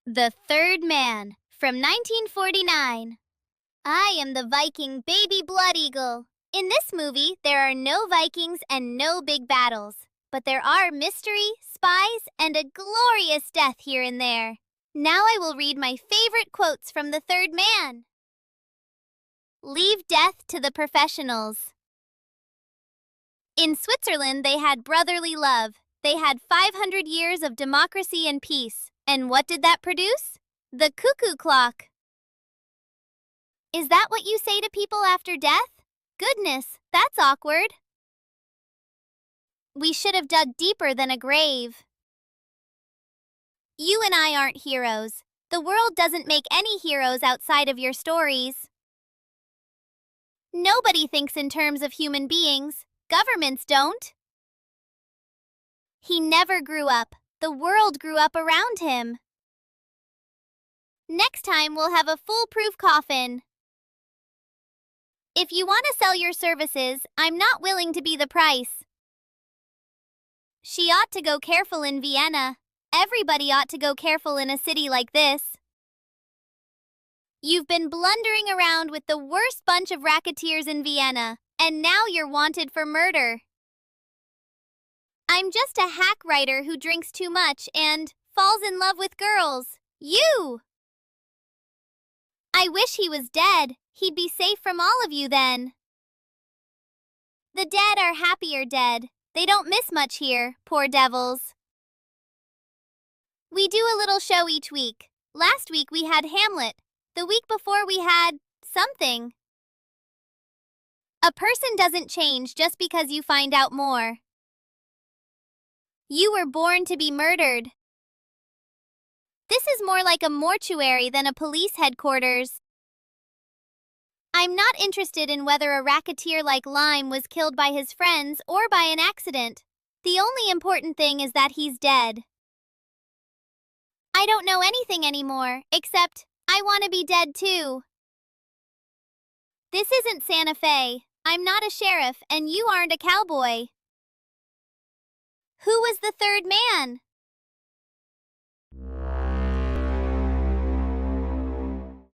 The Third Man from 1949. I am the Viking Baby Bloodeagle. In this movie, there are no Vikings and no big battles, but there are mystery, spies, and a glorious death here and there. Now I will read my favorite quotes from The Third Man. Leave death to the professionals. In Switzerland, they had brotherly love. They had 500 years of democracy and peace. And what did that produce? The cuckoo clock. Is that what you say to people after death? Goodness, that's awkward. We should have dug deeper than a grave. You and I aren't heroes. The world doesn't make any heroes outside of your stories. Nobody thinks in terms of human beings. Governments don't. He never grew up. The world grew up around him. Next time we'll have a foolproof coffin. If you want to sell your services, I'm not willing to be the price. She ought to go careful in Vienna. Everybody ought to go careful in a city like this. You've been blundering around with the worst bunch of racketeers in Vienna, and now you're wanted for murder. I'm just a hack writer who drinks too much and falls in love with girls. You! I wish he was dead. He'd be safe from all of you then. The dead are happier dead. They don't miss much here, poor devils. We do a little show each week. Last week we had Hamlet. The week before we had something. A person doesn't change just because you find out more. You were born to be murdered. This is more like a mortuary than a police headquarters. I'm not interested in whether a racketeer like Lime was killed by his friends or by an accident. The only important thing is that he's dead. I don't know anything anymore, except I want to be dead too. This isn't Santa Fe. I'm not a sheriff, and you aren't a cowboy. Who was the third man?